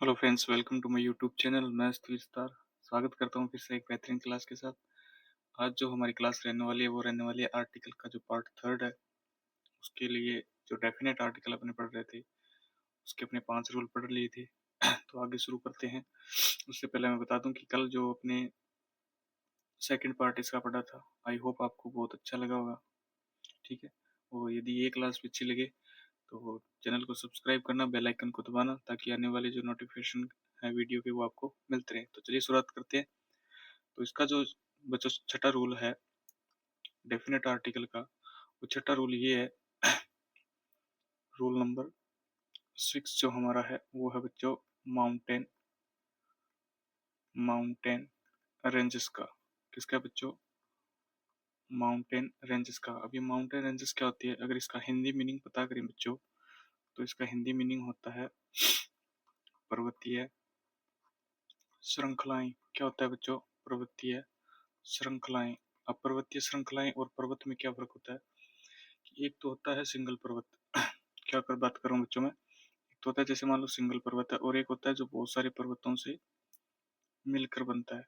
Hello friends, welcome to my YouTube channel. मैं Satvir star स्वागत करता हूं फिर से एक बेहतरीन क्लास के साथ। आज जो हमारी क्लास रहने वाली है वो रहने वाली है आर्टिकल का जो पार्ट थर्ड है। उसके लिए जो डेफिनेट आर्टिकल अपने पढ़ रहे थे उसके अपने 5 रूल पढ़ लिए थे। तो आगे शुरू करते हैं। उससे पहले मैं बता दूं कि कल जो अपने सेकंड पार्ट इसका पढ़ा था, आई होप आपको बहुत अच्छा लगा होगा। ठीक है, और यदि ये क्लास भी अच्छी लगे तो चैनल को सब्सक्राइब करना, बेल आइकन को दबाना, ताकि आने वाले जो नोटिफिकेशन है वीडियो के वो आपको मिलते रहे। तो चलिए शुरुआत करते हैं। तो इसका जो बच्चों छठा रूल है डेफिनेट आर्टिकल का, वो छठा रूल ये है। रूल नंबर 6 जो हमारा है वो है बच्चों माउंटेन माउंटेन रेंजेस का। किसका बच्चों? माउंटेन रेंजेस का। अब ये माउंटेन रेंजेस क्या होती है, अगर इसका हिंदी मीनिंग पता करें बच्चों तो इसका हिंदी मीनिंग होता है पर्वतीय श्रृंखलाएं। क्या होता है बच्चों? पर्वतीय श्रृंखलाएं। अब पर्वतीय श्रृंखलाएं और पर्वत में क्या फर्क होता है कि एक तो होता है सिंगल पर्वत। क्या कर बात कर रहा हूँ बच्चों में? एक तो होता है जैसे मान लो सिंगल पर्वत है, और एक होता है जो बहुत सारे पर्वतों से मिलकर बनता है।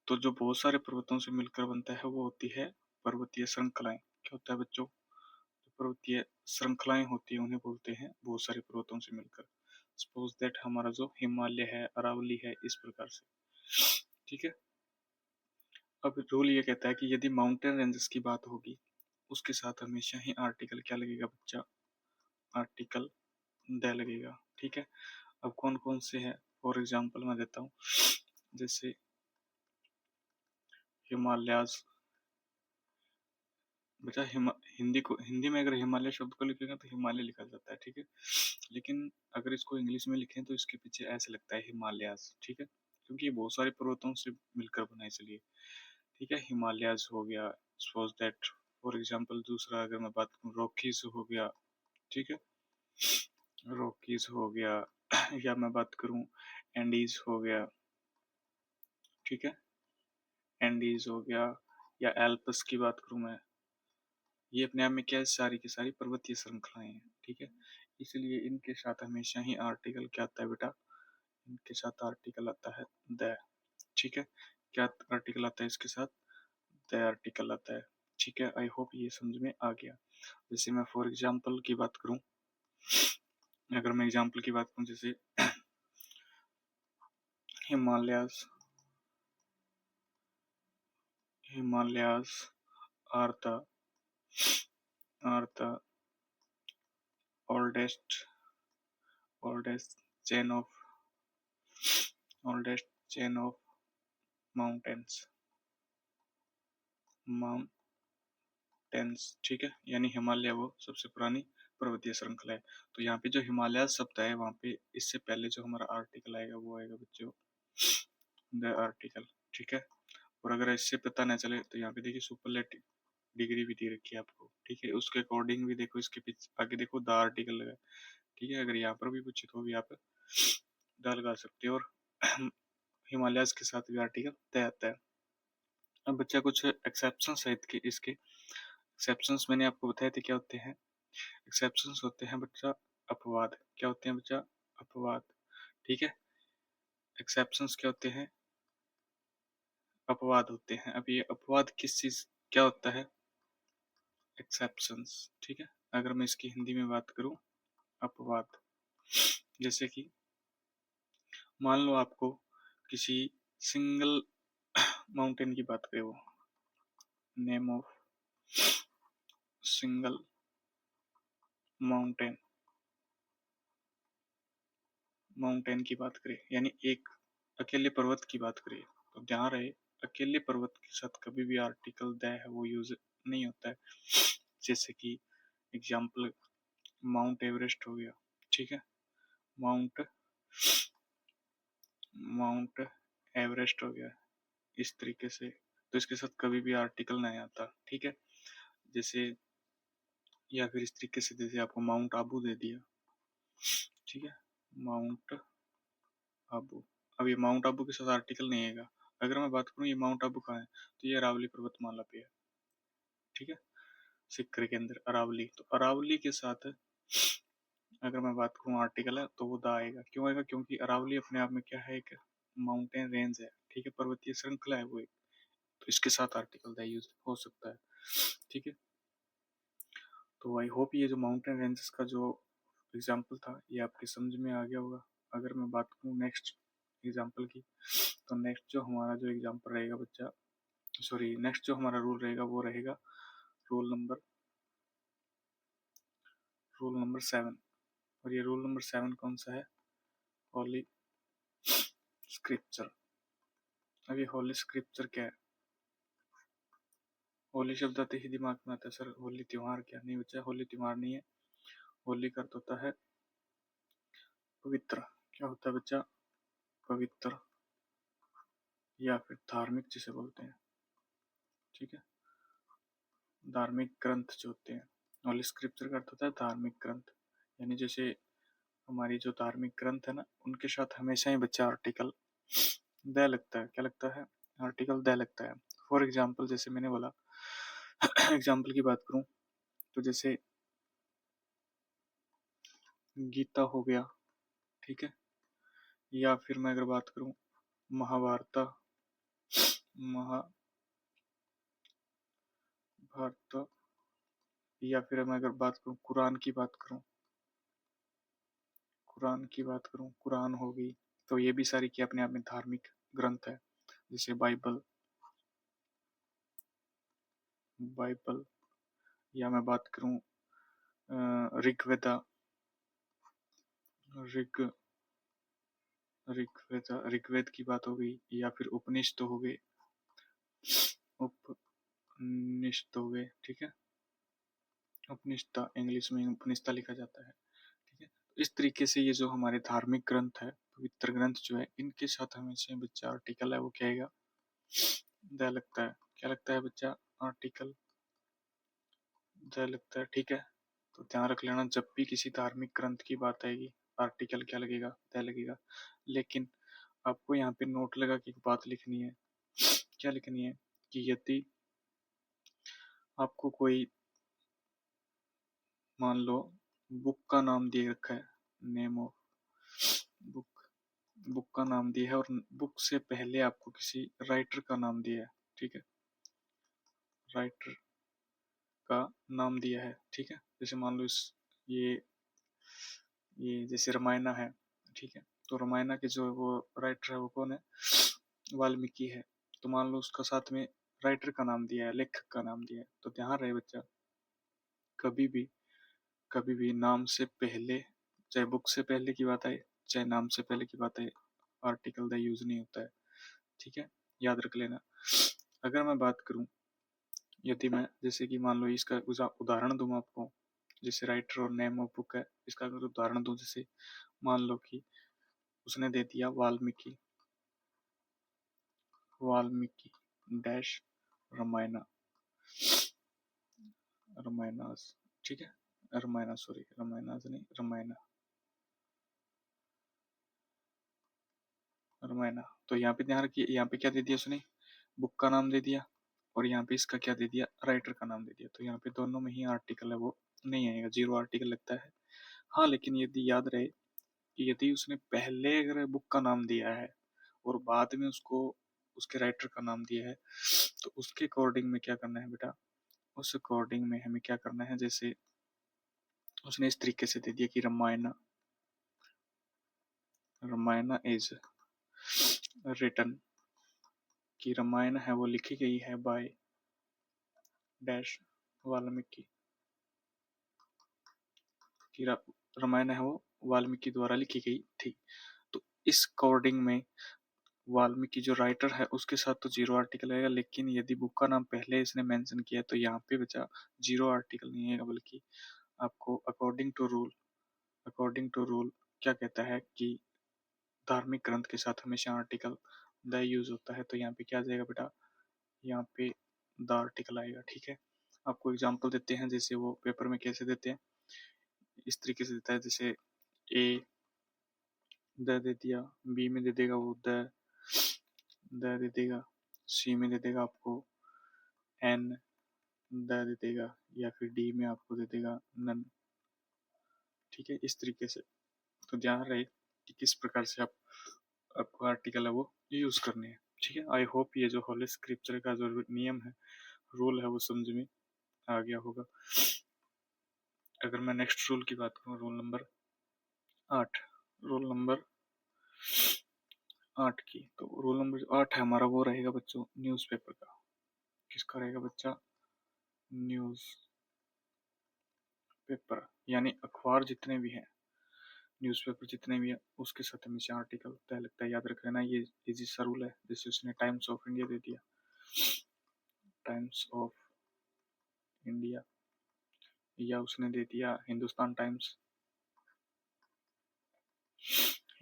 तो जो बहुत सारे पर्वतों से मिलकर बनता है वो होती है पर्वतीय श्रृंखलाएं। क्या होता है बच्चों? जो पर्वतीय श्रृंखलाएं होती है उन्हें बोलते हैं बहुत सारे पर्वतों से मिलकर। सपोज दैट हमारा जो हिमालय है, अरावली है, इस प्रकार से। ठीक है। अब रूल ये कहता है कि यदि माउंटेन रेंजेस की बात होगी उसके साथ हमेशा ही आर्टिकल क्या लगेगा बच्चा? आर्टिकल द लगेगा। ठीक है। अब कौन कौन से हैं फॉर एग्जांपल मैं देता हूँ। जैसे हिमालयाज। बचा हिंदी में अगर हिमालय शब्द को लिखेगा तो हिमालय लिखा जाता है। ठीक है। लेकिन अगर इसको इंग्लिश में लिखें तो इसके पीछे ऐसे लगता है हिमालयाज। ठीक है, क्योंकि ये बहुत सारे पर्वतों से मिलकर बना है इसलिए। ठीक है, हिमालयाज हो गया। सपोज दैट फॉर एग्जांपल दूसरा अगर मैं बात करूँ, रॉकीज हो गया। ठीक है, रॉकीज हो गया। या मैं बात करूँ एंडीज हो गया। ठीक है, एंडीज हो गया, या एल्पस की बात करूँ मैं, ये अपने आप में क्या है? सारी की सारी पर्वतीय श्रृंखलाएं हैं। ठीक है, इसलिए इनके साथ हमेशा ही आर्टिकल क्या आता है बेटा? इनके साथ आर्टिकल आता है द। ठीक है, क्या आर्टिकल आता है इसके साथ? द आर्टिकल आता है। ठीक है, आई होप ये समझ में आ गया। जैसे मैं फॉर एग्जाम्पल की बात करूं, अगर मैं एग्जाम्पल की बात करूं, जैसे Himalayas Himalayas are the are the oldest oldest chain of oldest chain of mountains mountains. ठीक है, यानी हिमालय वो सबसे पुरानी पर्वतीय श्रृंखला है। तो यहाँ पे जो हिमालय शब्द है वहाँ पे इससे पहले जो हमारा आर्टिकल आएगा वो आएगा बच्चों द आर्टिकल। ठीक है, और अगर इससे पता ना चले तो यहाँ पे देखिए सुपरलेटिव डिग्री भी दे रखी है आपको। ठीक है, उसके अकॉर्डिंग भी देखो, इसके पीछे आगे देखो द आर्टिकल लगा। ठीक है, अगर यहाँ पर भी पूछे तो भी आप द लगा सकते हो, और हिमालयस के साथ भी आर्टिकल तय आता है। अब बच्चा कुछ एक्सेप्शंस है इसके एक्सेप्शंस मैंने आपको बताए थे क्या होते हैं। एक्सेप्शंस होते हैं बच्चा अपवाद। क्या होते हैं बच्चा? अपवाद। ठीक है, एक्सेप्शंस क्या होते हैं? अपवाद होते हैं। अब ये अपवाद किस चीज क्या होता है? एक्सेप्शंस। ठीक है, अगर मैं इसकी हिंदी में बात करूं, अपवाद, जैसे कि मान लो आपको किसी सिंगल माउंटेन की बात करें, वो name of single mountain mountain की बात करें, यानी एक अकेले पर्वत की बात करें, तो ध्यान रहे अकेले पर्वत के साथ कभी भी आर्टिकल द है वो यूज नहीं होता है। जैसे कि एग्जाम्पल माउंट एवरेस्ट हो गया। ठीक है, माउंट माउंट एवरेस्ट हो गया, इस तरीके से। तो इसके साथ कभी भी आर्टिकल नहीं आता। ठीक है, जैसे या फिर इस तरीके से जैसे आपको माउंट आबू दे दिया। ठीक है, माउंट आबू। अब ये माउंट आबू के साथ आर्टिकल नहीं आएगा। अगर मैं बात करूँ ये माउंट आबू कहाँ है, तो ये अरावली पर्वतमाला पे है। ठीक है, सिक्कर के अंदर अरावली। तो अरावली के साथ अगर मैं बात करूँ आर्टिकल है तो वो द आएगा। क्यों आएगा? क्योंकि अरावली अपने आप में क्या है, एक माउंटेन रेंज है, ठीक है, पर्वतीय श्रृंखला है वो एक, तो इसके साथ आर्टिकल द यूज हो सकता है, ठीक है। तो आई होप ये जो माउंटेन रेंजेस का जो एग्जाम्पल था ये आपके समझ में आ गया होगा। अगर मैं बात करूँ नेक्स्ट एग्जाम्पल की, तो नेक्स्ट जो हमारा जो एग्जाम्पल रहेगा बच्चा, सॉरी नेक्स्ट जो हमारा रूल रहेगा वो रहेगा रूल नंबर 7। और ये रूल नंबर 7 कौन सा है? होली स्क्रिप्चर। अब ये होली स्क्रिप्चर क्या है? होली शब्द आते ही दिमाग में आता है सर होली त्योहार, क्या? नहीं बच्चा, होली त्योहार नहीं है। होली का अर्थ होता है पवित्र। क्या होता है बच्चा? पवित्र, या फिर धार्मिक जिसे बोलते हैं, ठीक है, धार्मिक ग्रंथ जो होते हैं। होली स्क्रिप्चर का अर्थ होता है धार्मिक ग्रंथ, यानी जैसे हमारी जो धार्मिक ग्रंथ है ना, उनके साथ हमेशा ही बच्चा आर्टिकल द लगता है। क्या लगता है? आर्टिकल द लगता है। फॉर एग्जाम्पल जैसे मैंने बोला एग्जाम्पल की बात करूं तो जैसे गीता हो गया, ठीक है, या फिर मैं अगर बात करूं महाभारत, महाभारत, या फिर मैं अगर बात करूं कुरान की बात करूं, कुरान हो गई, तो ये भी सारी क्या अपने आप में धार्मिक ग्रंथ है। जैसे बाइबल, या मैं बात करूं ऋग्वेदा, ऋग ऋग्वेद की बात हो गई, या फिर उपनिषद हो गए, उपनिषद हो गए, ठीक है, उपनिषद इंग्लिश में उपनिषद लिखा जाता है, ठीक है। इस तरीके से ये जो हमारे धार्मिक ग्रंथ है, पवित्र ग्रंथ जो है, इनके साथ हमेशा बच्चा आर्टिकल है वो क्या आएगा? द लगता है। क्या लगता है बच्चा? आर्टिकल द लगता है, ठीक है। तो ध्यान रख लेना, जब भी किसी धार्मिक ग्रंथ की बात आएगी आर्टिकल क्या लगेगा? द लगेगा। लेकिन आपको यहाँ पे नोट लगा कि एक बात लिखनी है। क्या लिखनी है? कि यदि आपको कोई मान लो बुक का नाम दिए रखा है, नेम ऑफ बुक, बुक का नाम दिया है, और बुक से पहले आपको किसी राइटर का नाम दिया है, ठीक है, राइटर का नाम दिया है, ठीक है। जैसे मान लो इस ये ये जैसे रामायण है, ठीक है, तो रामायण के जो वो राइटर है वो कौन है? वाल्मीकि है। तो मान लो उसका साथ में राइटर का नाम दिया है, लेखक का नाम दिया है, तो ध्यान रहे बच्चा, कभी भी नाम से पहले, चाहे बुक से पहले की बात आए चाहे नाम से पहले की बात आए, आर्टिकल द यूज नहीं होता है, ठीक है, याद रख लेना। अगर मैं बात करूं, यदि मैं जैसे कि मान लो इसका उदाहरण दूं आपको, जैसे राइटर और नेम ऑफ बुक है, इसका अगर उदाहरण दूं, जैसे मान लो कि उसने दे दिया वाल्मीकि, वाल्मीकि डैश रामायण, रामायणास, ठीक है, रामायण, सॉरी रामायणास नहीं, रामायण। तो यहाँ पे ध्यान रखिए, यहाँ पे क्या दे दिया उसने? बुक का नाम दे दिया, और यहाँ पे इसका क्या दे दिया? राइटर का नाम दे दिया। तो यहाँ पे दोनों में ही आर्टिकल है वो नहीं आएगा, जीरो आर्टिकल लगता है। हाँ, लेकिन यदि याद रहे कि यदि उसने पहले अगर बुक का नाम दिया है और बाद में उसको उसके राइटर का नाम दिया है, तो उसके अकॉर्डिंग में क्या करना है बेटा? उस अकॉर्डिंग में हमें क्या करना है? जैसे उसने इस तरीके से दे दिया कि रामायण, रामायण इज रिटन, कि रामायण है वो लिखी गई है बाय डैश वाल्मीकि, कि रामायण है वो वाल्मीकि द्वारा लिखी गई थी। तो इस अकॉर्डिंग में वाल्मीकि जो राइटर है उसके साथ तो जीरो आर्टिकल आएगा, लेकिन यदि बुक का नाम पहले इसने मेंशन किया तो यहाँ पे बचा जीरो आर्टिकल नहीं आएगा, बल्कि आपको अकॉर्डिंग टू रूल क्या कहता है कि धार्मिक ग्रंथ के साथ हमेशा आर्टिकल द यूज होता है। तो यहाँ पे क्या आ जाएगा बेटा? यहाँ पे द आर्टिकल आएगा, ठीक है। आपको एग्जांपल देते हैं, जैसे वो पेपर में कैसे देते हैं, इस तरीके से देता है, जैसे ए द दे दिया, बी में दे देगा वो द दे देगा, सी में दे देगा आपको एन द दे देगा, या फिर डी में आपको दे देगा नन, ठीक है, इस तरीके से। तो ध्यान रहे कि किस प्रकार से आपको आर्टिकल है वो यूज करने हैं। ठीक है, आई होप ये जो होली स्क्रिप्चर का जो नियम है, रूल है, वो समझ में आ गया होगा। अगर मैं नेक्स्ट रूल की बात करूँ, रूल नंबर 8, रूल नंबर 8 की, तो रूल नंबर 8 है हमारा, वो रहेगा बच्चों न्यूज़पेपर का। किसका रहेगा बच्चा? न्यूज़ पेपर, यानी अखबार जितने भी हैं, न्यूज़पेपर जितने भी हैं, उसके साथ हमेशा आर्टिकल तय लगता है। याद रख लेना, ये इजी सा रूल है। जैसे उसने टाइम्स ऑफ इंडिया दे दिया, टाइम्स ऑफ इंडिया, या उसने दे दिया हिंदुस्तान टाइम्स,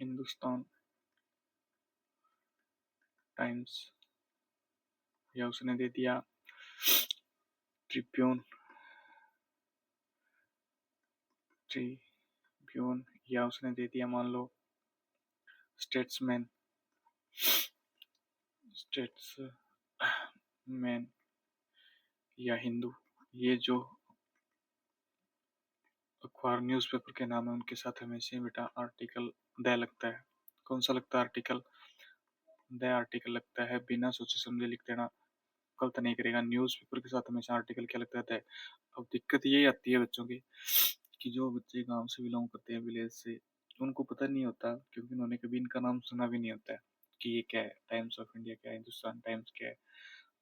हिंदुस्तान टाइम्स, या उसने दे दिया ट्रिब्यून, ट्रिब्यून, या उसने दे दिया मान लो स्टेट्समैन, स्टेट्समैन, या हिंदू। ये जो अखबार न्यूज़पेपर के नाम है, उनके साथ हमेशा बेटा आर्टिकल द लगता है। कौन सा लगता है आर्टिकल? द आर्टिकल लगता है। बिना सोचे समझे लिख देना, गलत नहीं करेगा। न्यूज़पेपर के साथ हमेशा आर्टिकल क्या लगता है? द। अब दिक्कत ये आती है बच्चों की कि जो बच्चे गांव से बिलोंग करते हैं, विलेज से, उनको पता नहीं होता, क्योंकि उन्होंने कभी इनका नाम सुना भी नहीं होता है कि ये क्या है, टाइम्स ऑफ इंडिया क्या है, हिंदुस्तान टाइम्स क्या है।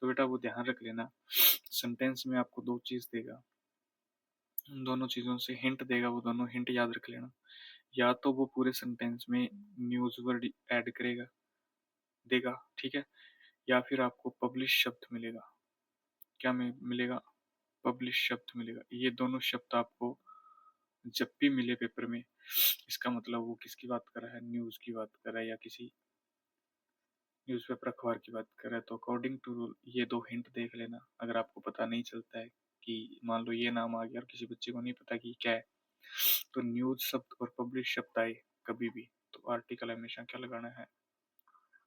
तो बेटा वो ध्यान रख लेना, सेंटेंस में आपको दो चीज देगा, उन दोनों चीजों से हिंट देगा, वो दोनों हिंट याद रख लेना। या तो वो पूरे सेंटेंस में न्यूज वर्ड ऐड करेगा, देगा, ठीक है, या फिर आपको पब्लिश शब्द मिलेगा। क्या मिलेगा? पब्लिश शब्द मिलेगा। ये दोनों शब्द आपको जब भी मिले पेपर में, इसका मतलब वो किसकी बात कर रहा है? न्यूज की बात कर रहा है, या किसी न्यूज़पेपर अखबार की बात कर रहा है। तो अकॉर्डिंग टू रूल ये दो हिंट देख लेना। अगर आपको पता नहीं चलता है कि मान लो ये नाम आ गया और किसी बच्चे को नहीं पता कि क्या है, तो न्यूज शब्द और पब्लिश शब्द आए कभी भी, तो आर्टिकल हमेशा क्या लगाना है?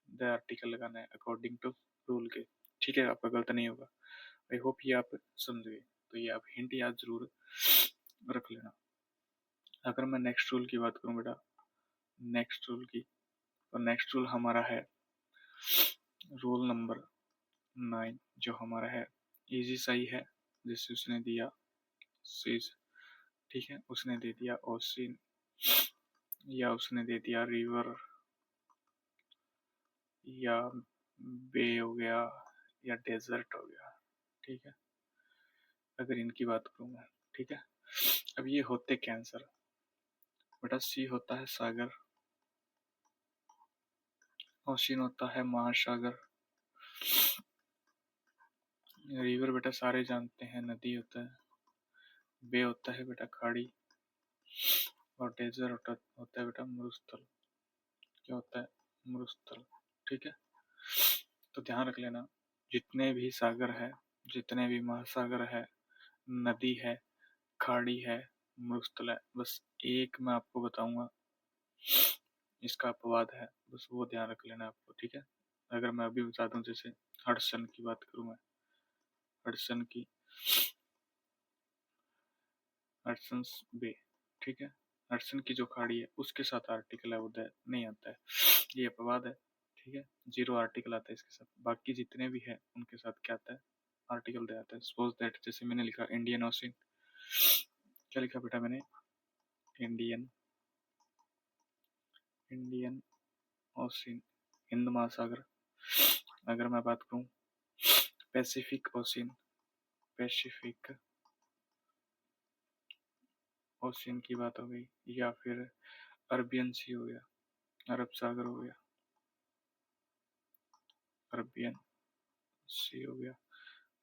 द आर्टिकल लगाना है अकॉर्डिंग टू रूल के। ठीक है, आपका गलत नहीं होगा। आई होप ये आप समझ गए। तो ये आप हिंट याद जरूर रख लेना। अगर मैं नेक्स्ट रूल की बात करूं बेटा, नेक्स्ट रूल की, तो नेक्स्ट रूल हमारा है रूल नंबर 9, जो हमारा है इजी सा ही है। जैसे उसने दिया सीज, ठीक है, उसने दे दिया ओशिन, या उसने दे दिया रिवर, या बे हो गया, या डेजर्ट हो गया। ठीक है, अगर इनकी बात करूँ मैं, ठीक है, अब ये होते कैंसर बेटा। सी होता है सागर, ओशिन होता है महासागर, रिवर बेटा सारे जानते हैं नदी होता है, बे होता है बेटा खाड़ी, और डेजर्ट होता है बेटा मरुस्थल। क्या होता है? मरुस्थल। ठीक है, तो ध्यान रख लेना, जितने भी सागर है, जितने भी महासागर है, नदी है, खाड़ी है, मरुस्थल है, बस एक मैं आपको बताऊंगा, इसका अपवाद है, बस वो ध्यान रख लेना आपको। ठीक है, अगर मैं अभी बता दूं, जैसे हडसन की बात करूं मैं, हडसन की, हडसन बे, ठीक है, हडसन की जो खाड़ी है उसके साथ आर्टिकल है उदय नहीं आता है, ये अपवाद है। ठीक है, जीरो आर्टिकल आता है इसके साथ। बाकी जितने भी है उनके साथ क्या आता है? आर्टिकल दे आता है। सपोज दैट, जैसे मैंने लिखा इंडियन ओशियन, क्या लिखा बेटा मैंने? इंडियन, इंडियन ओशियन, हिंद महासागर। अगर मैं बात करूं पैसिफिक ओशियन, पैसिफिक ओशियन की बात हो गई, या फिर अरबियन सी हो गया, अरब सागर हो गया, अरबियन सी हो गया।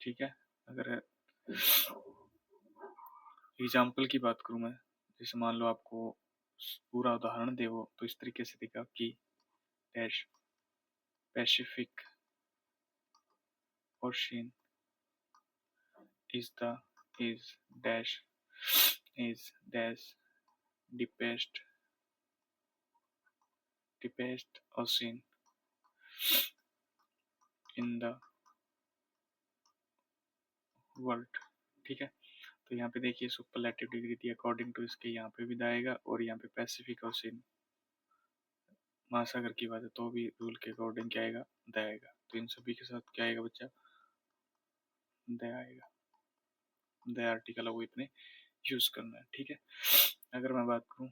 ठीक है, अगर एग्जाम्पल की बात करूं मैं, जैसे मान लो आपको पूरा उदाहरण दे वो, तो इस तरीके से दिखा कि dash Pacific ocean is the is dash is dash deepest ocean in the world। ठीक है, तो यहाँ पे देखिए सुपरलेटिव डिग्री थी अकॉर्डिंग टू, इसके यहाँ पे भी द आएगा, और यहाँ पे पैसिफिक ओशियन महासागर की बात है तो भी रूल के अकॉर्डिंग क्या आएगा, द आएगा। तो इन सभी के साथ क्या आएगा बच्चा, द आएगा। द आर्टिकल है वो इतने यूज करना है, ठीक है। अगर मैं बात करूँ,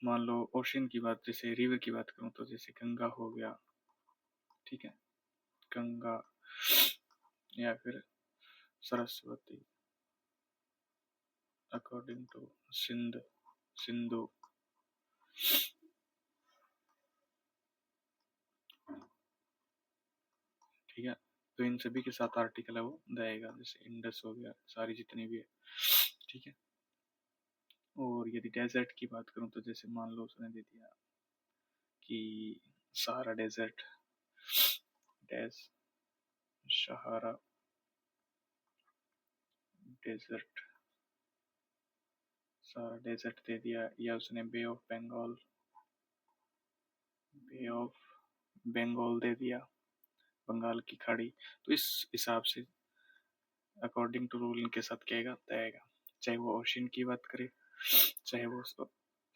मान लो ओशन की बात, जैसे रिवर की बात करूँ तो जैसे गंगा हो गया, ठीक है, गंगा, या फिर सरस्वती, अकॉर्डिंग टू सिंध, सिंधु, ठीक है। तो इन सभी के साथ आर्टिकल है वो देगा, जैसे इंडस हो गया, सारी जितनी भी है, ठीक है। और यदि डेजर्ट की बात करूँ तो जैसे मान लो उसने दे दिया कि सहारा डेजर्ट, डेज सहारा डेजर्ट, सहारा डेजर्ट दे दिया, या उसने bay of Bengal, bay of Bengal दे दिया, बंगाल की खाड़ी। तो इस हिसाब से अकॉर्डिंग टू रूल इनके साथ क्या आएगा, तय आएगा। चाहे वो ओशन की बात करे, चाहे वो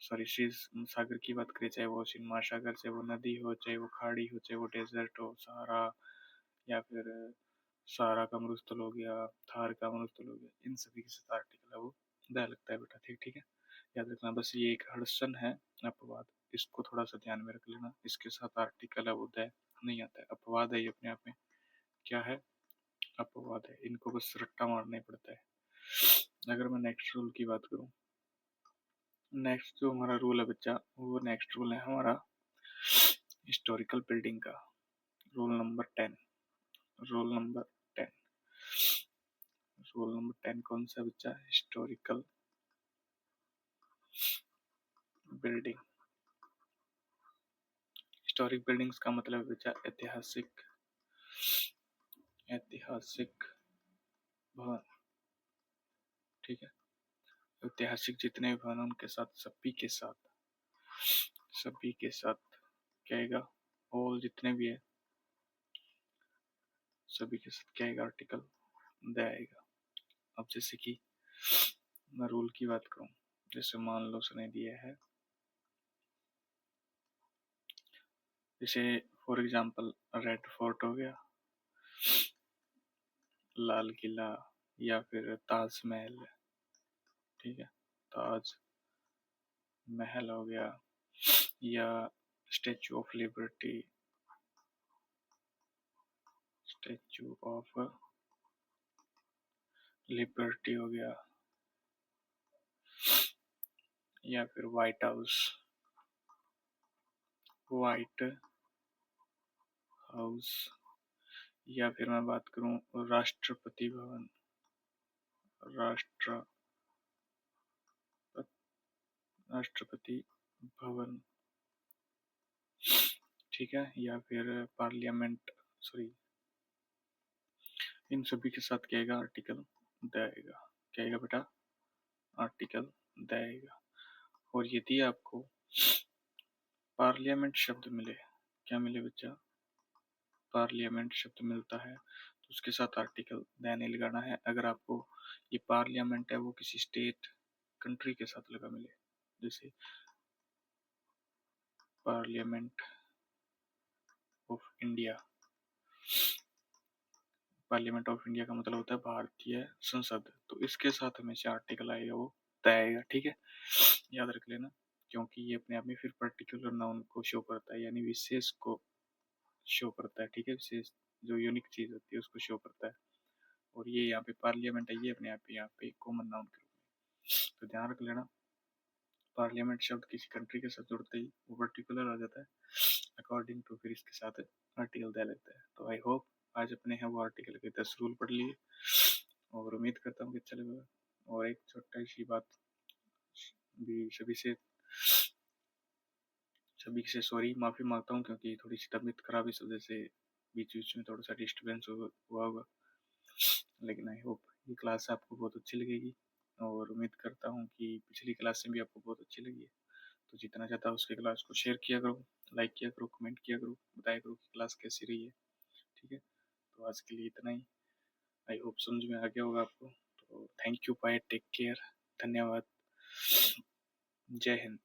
सॉरी शीज सागर की बात करें, चाहे वो ओशन महासागर, चाहे वो नदी हो, चाहे वो खाड़ी हो, चाहे वो डेजर्ट हो, सहारा, या फिर सहारा का मरुस्थल हो गया, थार का मरुस्थल हो गया, इन सभी के साथ आर्टिकल है वो द लगता है बेटा, ठीक, ठीक है। याद रखना बस, ये एक हड़सन है अपवाद, इसको थोड़ा सा ध्यान में रख लेना, इसके साथ आर्टिकल है वो द नहीं आता है, अपवाद है ये अपने आप में, क्या है, अपवाद है, इनको बस रट्टा मारना ही पड़ता है। अगर मैं नेक्स्ट रूल की बात करूं, नेक्स्ट जो हमारा रूल है बच्चा, वो नेक्स्ट रूल है हमारा हिस्टोरिकल बिल्डिंग का, rule number 10, rule number 10, rule number 10 कौन सा बच्चा, हिस्टोरिकल बिल्डिंग। हिस्टोरिक बिल्डिंग्स का मतलब है बच्चा ऐतिहासिक, ऐतिहासिक भवन, ठीक है। ऐतिहासिक जितने भी भवन उनके साथ, सभी के साथ, सभी के साथ क्या आएगा, ऑल जितने भी है सभी के साथ क्या आएगा, आर्टिकल द आएगा। अब जैसे कि मैं रूल की बात करूं, जैसे मान लो उसने दिया है, जैसे फॉर एग्जांपल रेड फोर्ट हो गया, लाल किला, या फिर ताजमहल, ठीक है, ताज महल हो गया, या statue of liberty, statue of liberty हो गया, या फिर व्हाइट हाउस, व्हाइट हाउस, या फिर मैं बात करूं राष्ट्रपति भवन, राष्ट्र राष्ट्रपति भवन, ठीक है, या फिर पार्लियामेंट, सॉरी, इन सभी के साथ क्या आएगा, आर्टिकल देगा, क्या आएगा बेटा, आर्टिकल देगा। और यदि आपको पार्लियामेंट शब्द मिले, क्या मिले बच्चा, पार्लियामेंट शब्द मिलता है तो उसके साथ आर्टिकल द नहीं लगाना है। अगर आपको ये पार्लियामेंट है वो किसी स्टेट कंट्री के साथ लगा मिले, जैसे parliament of India, parliament of India का मतलब होता है भारतीय संसद, तो इसके साथ हमेशा आर्टिकल आएगा वो तय आएगा, ठीक है, याद रख लेना, क्योंकि ये अपने आप में फिर पर्टिकुलर नाउन को शो करता है, यानी विशेष को शो करता है, ठीक है, विशेष जो यूनिक चीज होती है उसको शो करता है। और ये यहाँ पे पार्लियामेंट है, ये अपने आप यहाँ पे कॉमन नाउन के रूप में, तो ध्यान रख लेना, पार्लियामेंट शब्द किसी कंट्री के साथ जुड़ते ही वो पर्टिकुलर आ जाता है अकॉर्डिंग टू, फिर इसके साथ आर्टिकल दे लगता है। तो आई होप आज अपने हैं वो आर्टिकल के 10 रूल पढ़ लिए, और उम्मीद करता हूँ कि अच्छा लगा। और एक छोटी सी बात भी सभी से सॉरी, माफ़ी मांगता हूँ, क्योंकि थोड़ी सी तबीयत खराब इस वजह से बीच बीच में थोड़ा सा डिस्टर्बेंस हुआ होगा, लेकिन आई होप ये क्लास आपको बहुत अच्छी लगेगी, और उम्मीद करता हूँ कि पिछली क्लास से भी आपको बहुत अच्छी लगी है। तो जितना चाहता उसके क्लास को शेयर किया करो, लाइक किया करो, कमेंट किया करो, बताया करो कि क्लास कैसी रही है, ठीक है। तो आज के लिए इतना ही, आई होप समझ में आ गया होगा आपको। तो thank you, bye, take care, धन्यवाद, जय हिंद।